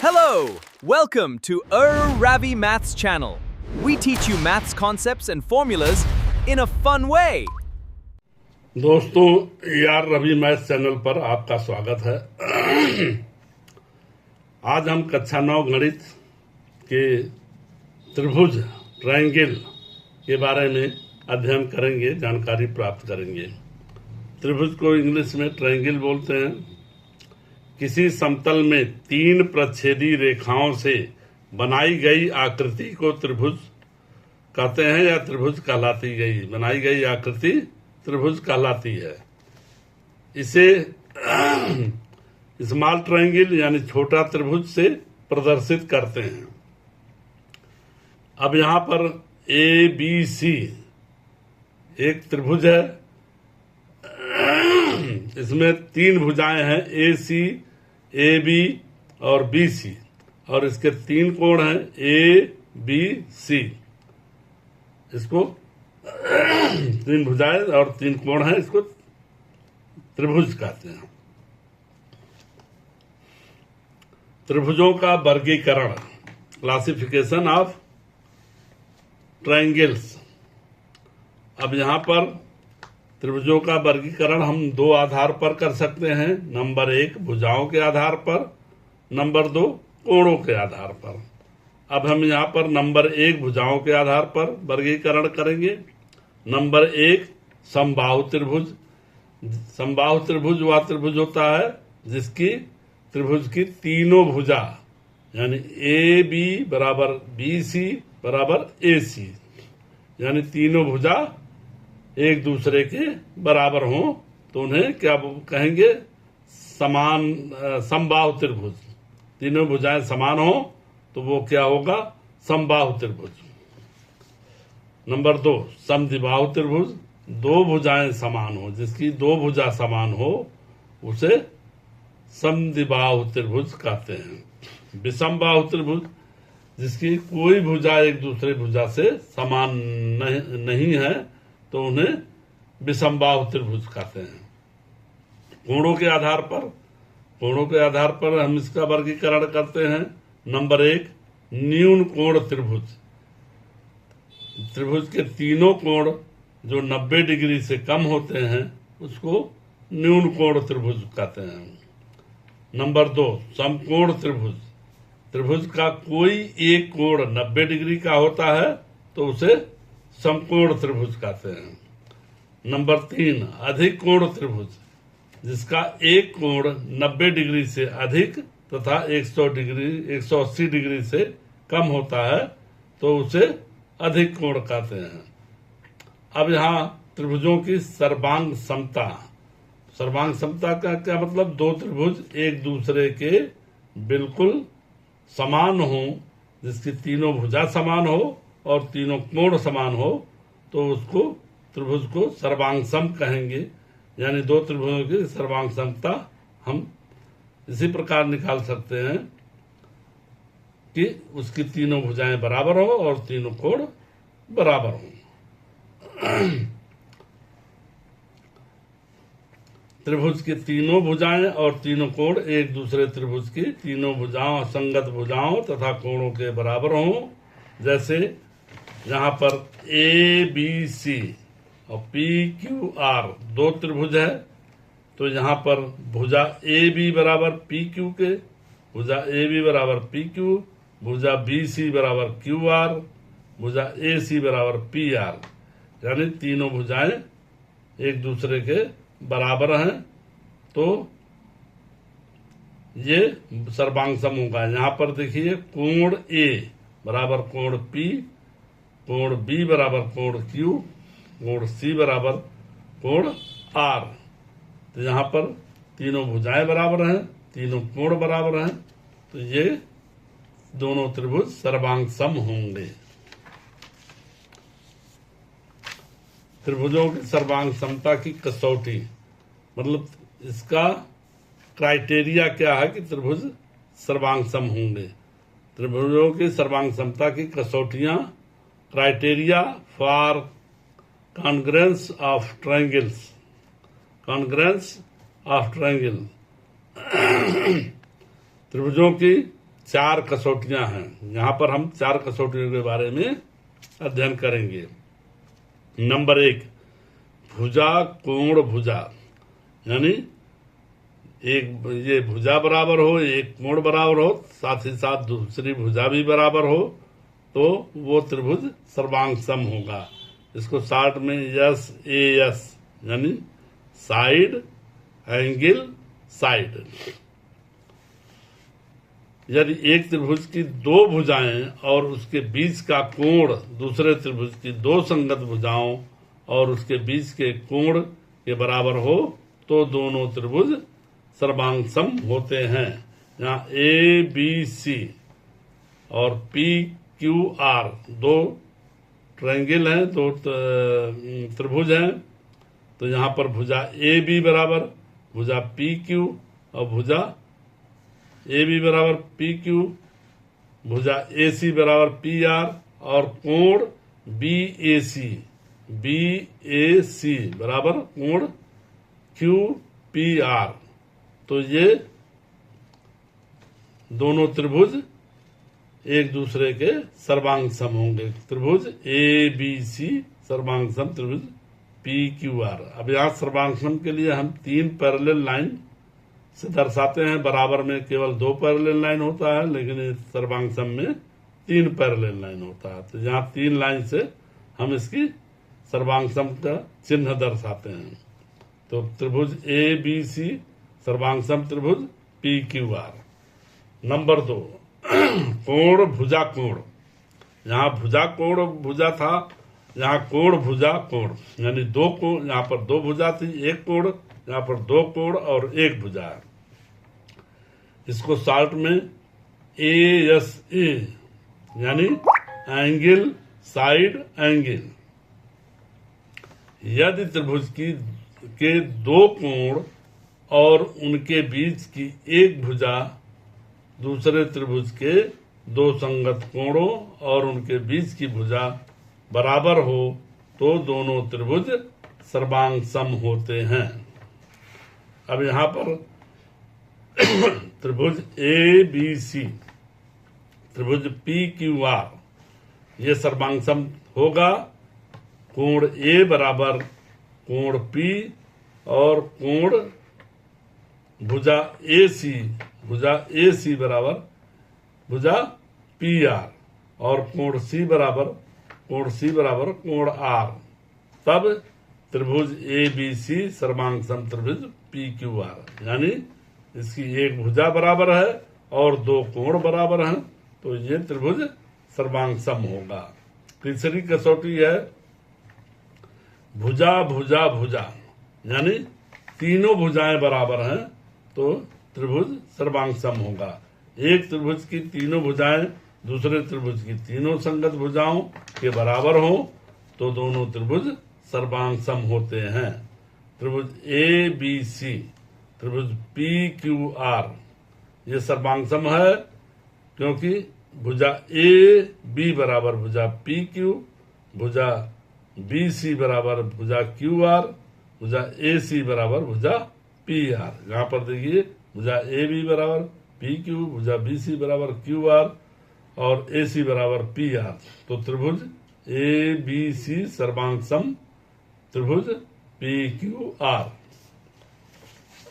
Hello! Welcome to Ravi Maths channel. We teach you maths concepts and formulas in a fun way. दोस्तों, यार Ravi maths channel पर आपका स्वागत है। आज हम कक्षा 9 गणित के त्रिभुज ट्रायंगल के बारे में अध्ययन करेंगे, जानकारी प्राप्त करेंगे। त्रिभुज को इंग्लिश में ट्रायंगल बोलते हैं। किसी समतल में 3 प्रच्छेदी रेखाओं से बनाई गई आकृति को त्रिभुज कहते हैं या त्रिभुज कहलाती गई बनाई गई आकृति त्रिभुज कहलाती है। इसे स्मॉल ट्रायंगल यानी छोटा त्रिभुज से प्रदर्शित करते हैं। अब यहाँ पर ABC एक त्रिभुज है। इसमें 3 भुजाएं हैं, AC, AB और BC, और इसके 3 कोण हैं ABC। इसको 3 भुजाएं और 3 कोण हैं, इसको त्रिभुज कहते हैं। त्रिभुजों का वर्गीकरण, क्लासिफिकेशन ऑफ ट्रायंगल्स। अब यहाँ पर त्रिभुजों का वर्गीकरण हम 2 आधार पर कर सकते हैं। नंबर 1 भुजाओं के आधार पर, नंबर 2 कोणों के आधार पर। अब हम यहाँ पर नंबर 1 भुजाओं के आधार पर वर्गीकरण करेंगे। नंबर 1 समबाहु त्रिभुज। समबाहु त्रिभुज वह त्रिभुज होता है जिसकी त्रिभुज की तीनों भुजा यानी AB बराबर BC बराबर AC, यानी तीनों भुजा एक दूसरे के बराबर हों तो उन्हें क्या कहेंगे? समबाहु त्रिभुज। तीनों भुजाएं समान हो तो वो क्या होगा? समबाहु त्रिभुज। नंबर 2 समद्विबाहु त्रिभुज। 2 भुजाएं समान हो, जिसकी 2 भुजा समान हो उसे समद्विबाहु त्रिभुज कहते हैं। विषमबाहु त्रिभुज, जिसकी कोई भुजा एक दूसरे भुजा से समान नहीं है तो उन्हें विषमबाहु त्रिभुज कहते हैं। कोणों के आधार पर हम इसका वर्गीकरण करते हैं। नंबर 1 न्यून कोण त्रिभुज। त्रिभुज के तीनों कोण जो 90 डिग्री से कम होते हैं उसको न्यून कोण त्रिभुज कहते हैं। नंबर 2 समकोण त्रिभुज। त्रिभुज का कोई एक कोण 90 डिग्री का होता है तो उसे समकोण त्रिभुज कहते हैं। नंबर 3 अधिक कोण त्रिभुज, जिसका एक कोण 90 डिग्री से अधिक तथा 180 डिग्री से कम होता है तो उसे अधिक कोण कहते हैं। अब यहाँ त्रिभुजों की सर्वांग समता। सर्वांग समता का क्या मतलब? 2 त्रिभुज एक दूसरे के बिल्कुल समान हो, जिसकी तीनों भुजा समान हो और तीनों कोण समान हो तो उसको त्रिभुज को सर्वांग सम कहेंगे। यानी 2 त्रिभुजों की सर्वांग समता हम इसी प्रकार निकाल सकते हैं कि उसकी तीनों भुजाएं बराबर हो और तीनों कोण बराबर हो। त्रिभुज की तीनों भुजाएं और तीनों कोण एक दूसरे त्रिभुज की तीनों भुजाओं, संगत भुजाओं तथा कोणों के बराबर हों। जैसे यहाँ पर ABC और PQR 2 त्रिभुज है तो यहाँ पर भुजा AB बराबर PQ के, भुजा AB बराबर PQ, भुजा BC बराबर QR, भुजा AC बराबर PR, यानी तीनों भुजाएं एक दूसरे के बराबर हैं तो ये सर्वांग सम होगा। यहाँ पर देखिए कोण A बराबर कोण P, कोण B बराबर कोण Q, कोण C बराबर कोण R। तो यहाँ पर तीनों भुजाएं बराबर हैं, तीनों कोण बराबर हैं तो ये दोनों त्रिभुज सर्वांग सम होंगे। त्रिभुजों की सर्वांग समता की कसौटी, मतलब इसका क्राइटेरिया क्या है कि त्रिभुज सर्वांग सम होंगे। त्रिभुजों की सर्वांग समता की कसौटियां, criteria for congruence of triangles. Congruence of triangle त्रिभुजों की 4 कसौटियां हैं। यहां पर हम 4 कसौटियों के बारे में अध्ययन करेंगे। नंबर 1, भुजा कोण भुजा, यानी एक ये भुजा बराबर हो, एक कोण बराबर हो, साथ ही साथ दूसरी भुजा भी बराबर हो, तो वो त्रिभुज सर्वांग सम होगा। इसको शॉर्ट में SAS यानी साइड एंगल साइड। यदि एक त्रिभुज की 2 भुजाएं और उसके बीच का कोण दूसरे त्रिभुज की 2 संगत भुजाओं और उसके बीच के कोण के बराबर हो, तो दोनों त्रिभुज सर्वांग सम होते हैं। यहाँ ABC और PQR 2 ट्रायंगल हैं, 2 त्रिभुज हैं। तो यहाँ पर भुजा AB बराबर भुजा PQ और भुजा AB बराबर PQ, भुजा AC बराबर PR और कोण BAC बराबर कोण QPR। तो ये दोनों त्रिभुज एक दूसरे के सर्वांग सम होंगे। त्रिभुज ABC सर्वांग सम त्रिभुज PQR। अब यहाँ सर्वांग सम के लिए हम 3 पैरेलल लाइन से दर्शाते हैं। बराबर में केवल 2 पैरेलल लाइन होता है, लेकिन सर्वांग सम में 3 पैरेलल लाइन होता है। तो यहाँ 3 लाइन से हम इसकी सर्वांग सम का चिन्ह दर्शाते हैं। तो त्रिभुज ABC सर्वांग सम त्रिभुज PQR। नंबर 2, कोण भुजा कोण। यहाँ भुजा कोण भुजा था, यहाँ कोण भुजा कोण, यानी 2 कोण। यहाँ पर 2 भुजा थी, 1 कोण, यहाँ पर 2 कोण और 1 भुजा है। इसको शॉर्ट में ASA यानी एंगल साइड एंगल। यदि त्रिभुज के 2 कोण और उनके बीच की 1 भुजा दूसरे त्रिभुज के 2 संगत कोणों और उनके बीच की भुजा बराबर हो, तो दोनों त्रिभुज सर्वांग सम होते हैं। अब यहाँ पर त्रिभुज ABC त्रिभुज PQR ये सर्वांग सम होगा। कोण A बराबर कोण P और कोण भुजा AC बराबर भुजा PR और कोण C बराबर कोण R। तब त्रिभुज ABC सर्वांग सम त्रिभुज PQR, यानी इसकी 1 भुजा बराबर है और 2 कोण बराबर हैं, तो ये त्रिभुज सर्वांग सम होगा। तीसरी कसौटी है भुजा भुजा भुजा, यानी तीनों भुजाएं बराबर हैं, तो त्रिभुज सर्वांग सम होगा। एक त्रिभुज की तीनों भुजाएं दूसरे त्रिभुज की तीनों संगत भुजाओं के बराबर हो, तो दोनों त्रिभुज सर्वांग सम होते हैं। त्रिभुज ABC त्रिभुज PQR ये सर्वांग सम है, क्योंकि भुजा AB बराबर भुजा PQ, भुजा BC बराबर भुजा QR, भुजा AC बराबर भुजा PR। यहाँ पर देखिए भुजा AB बराबर PQ, भुजा BC बराबर QR और AC बराबर PR। तो त्रिभुज ABC सर्वांग सम त्रिभुज PQR।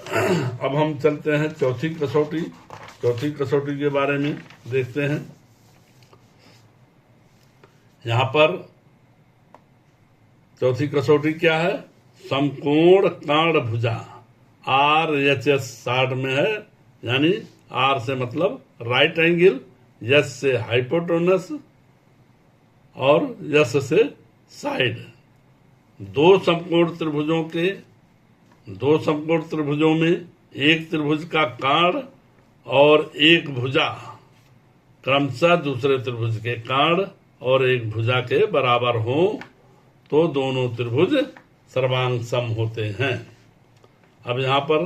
अब हम चलते हैं चौथी कसौटी के बारे में देखते हैं। यहाँ पर चौथी कसौटी क्या है? समकोण कर्ण भुजा। RHS शॉर्ट में है, यानी R से मतलब राइट एंगल, S से हाइपोटेनस और S से साइड। दो समकोण त्रिभुजों में एक त्रिभुज का कर्ण और एक भुजा क्रमशः दूसरे त्रिभुज के कर्ण और एक भुजा के बराबर हो, तो दोनों त्रिभुज सर्वांग सम होते हैं। अब यहाँ पर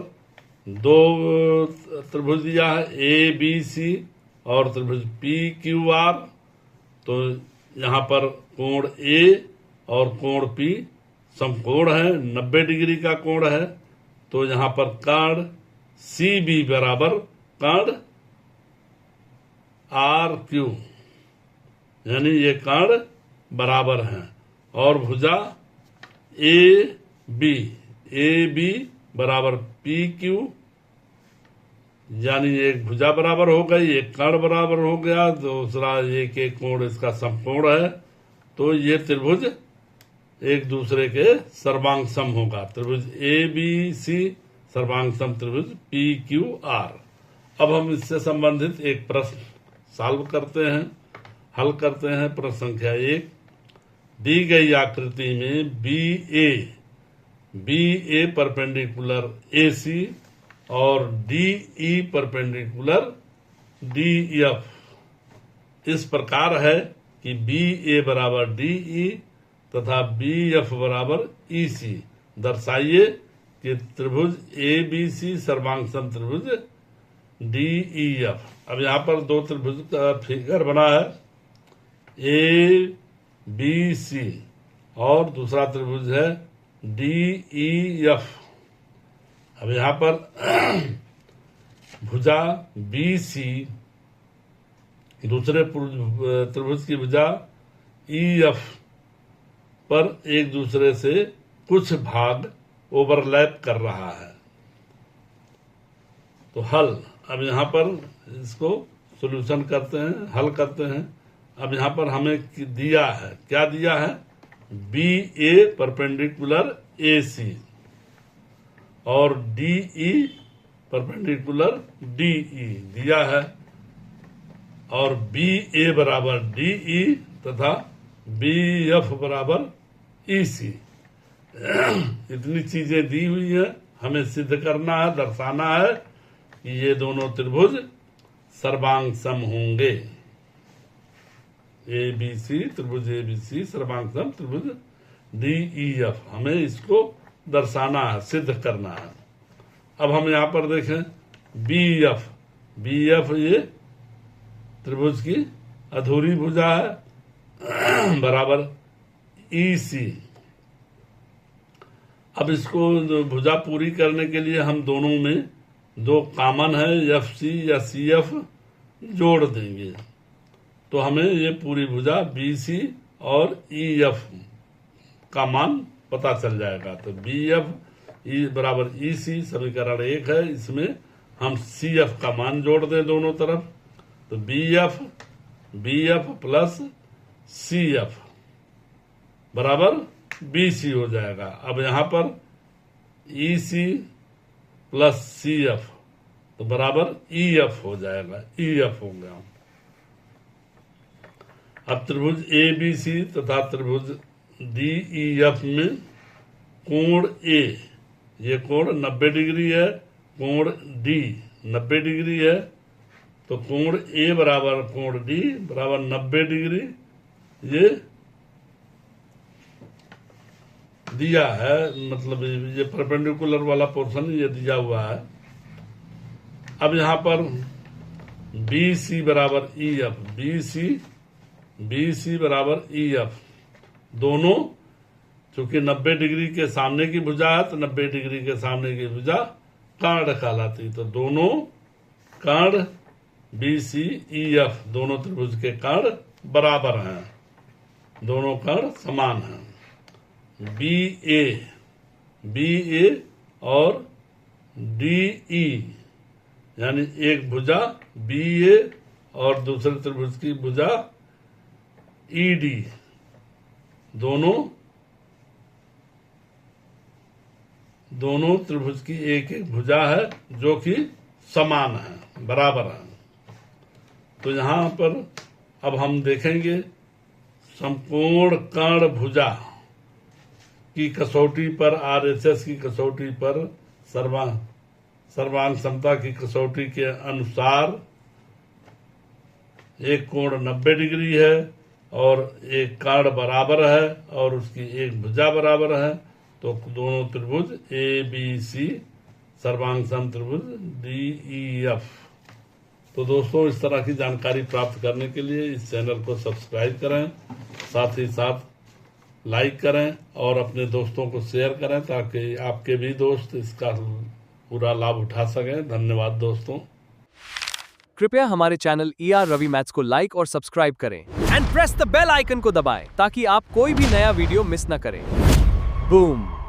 दो त्रिभुज दिया है ABC और त्रिभुज PQR। तो यहाँ पर कोण A और कोण P समकोण है, 90 डिग्री का कोण है। तो यहाँ पर कर्ण CB बराबर कर्ण आर क्यू, यानी ये कर्ण बराबर हैं। और भुजा ए बी बराबर पी क्यू, यानी एक भुजा बराबर हो गई, एक कर्ण बराबर हो गया, दूसरा एक एक कोण इसका समकोण है, तो ये त्रिभुज एक दूसरे के सर्वांग सम होगा। त्रिभुज ए बी सी सर्वांग सम त्रिभुज पी क्यू आर। अब हम इससे संबंधित एक प्रश्न सॉल्व करते हैं, हल करते हैं। प्रश्न संख्या 1, दी गई आकृति में बी ए परपेंडिकुलर ए सी और D E perpendicular D F इस प्रकार है कि बी ए बराबर डी ई तथा बी एफ बराबर ई सी। दर्शाइए कि त्रिभुज ए बी सी सर्वांग सम त्रिभुज डी ई एफ। अब यहाँ पर दो त्रिभुज का फिगर बना है, ए बी सी, और दूसरा त्रिभुज है डी ई एफ। अब यहाँ पर भुजा बी सी दूसरे त्रिभुज की भुजा ई एफ पर एक दूसरे से कुछ भाग ओवरलैप कर रहा है। तो हल, अब यहाँ पर इसको सॉल्यूशन करते हैं, हल करते हैं। अब यहाँ पर हमें दिया है, क्या दिया है, बी ए परपेंडिकुलर ए सी और D E perpendicular D E दिया है, और बी ए बराबर डी ई तथा बी एफ बराबर ई सी। इतनी चीजें दी हुई है, हमें सिद्ध करना है, दर्शाना है कि ये दोनों त्रिभुज सर्वांग सम होंगे। ए बी सी त्रिभुज ए बी सी सर्वांग सम त्रिभुज डी ई एफ, हमें इसको दर्शाना है, सिद्ध करना है। अब हम यहाँ पर देखें बी एफ ये त्रिभुज की अधूरी भुजा है बराबर ई सी। अब इसको भुजा पूरी करने के लिए हम दोनों में दो कॉमन है एफ सी या सी एफ जोड़ देंगे, तो हमें ये पूरी भुजा बी सी और ई एफ का मान पता चल जाएगा। तो बी एफ ई बराबर ई सी समीकरण 1 है, इसमें हम सी एफ का मान जोड़ दें दोनों तरफ, तो B F plus C F बराबर बी सी हो जाएगा। अब यहाँ पर ई सी प्लस सी एफ तो बराबर ई एफ हो जाएगा, ई एफ हो गया। अब त्रिभुज ए बी सी तथा त्रिभुज डी ई एफ में कोण ए, ये कोण 90 डिग्री है, कोण डी 90 डिग्री है, तो कोण ए बराबर कोण डी बराबर 90 डिग्री ये दिया है, मतलब ये परपेंडिकुलर वाला पोर्शन ये दिया हुआ है। अब यहाँ पर बी सी बराबर ई एफ, बी सी बराबर ई एफ, दोनों चूंकि 90 डिग्री के सामने की भुजा है तो 90 डिग्री के सामने की भुजा कर्ण कहलाती, तो दोनों कर्ण बी सी ई एफ दोनों त्रिभुज के कर्ण बराबर हैं, दोनों कर्ण समान हैं। बी ए और डी ई, यानी एक भुजा बी ए और दूसरे त्रिभुज की भुजा ई डी, दोनों त्रिभुज की एक एक भुजा है जो कि समान है, बराबर है। तो यहाँ पर अब हम देखेंगे समकोण कर्ण भुजा की कसौटी पर, आरएचएस की कसौटी पर, सर्वांग समता की कसौटी के अनुसार एक कोण 90 डिग्री है और एक कर्ण बराबर है और उसकी एक भुजा बराबर है, तो दोनों त्रिभुज ए बी सी सर्वांग सम त्रिभुज डी ई एफ। तो दोस्तों, इस तरह की जानकारी प्राप्त करने के लिए इस चैनल को सब्सक्राइब करें, साथ ही साथ लाइक करें और अपने दोस्तों को शेयर करें ताकि आपके भी दोस्त इसका पूरा लाभ उठा सकें। धन्यवाद दोस्तों। कृपया हमारे चैनल ER रवि मैथ्स को लाइक और सब्सक्राइब करें and press the bell icon को दबाएं ताकि आप कोई भी नया वीडियो मिस न करें। बूम।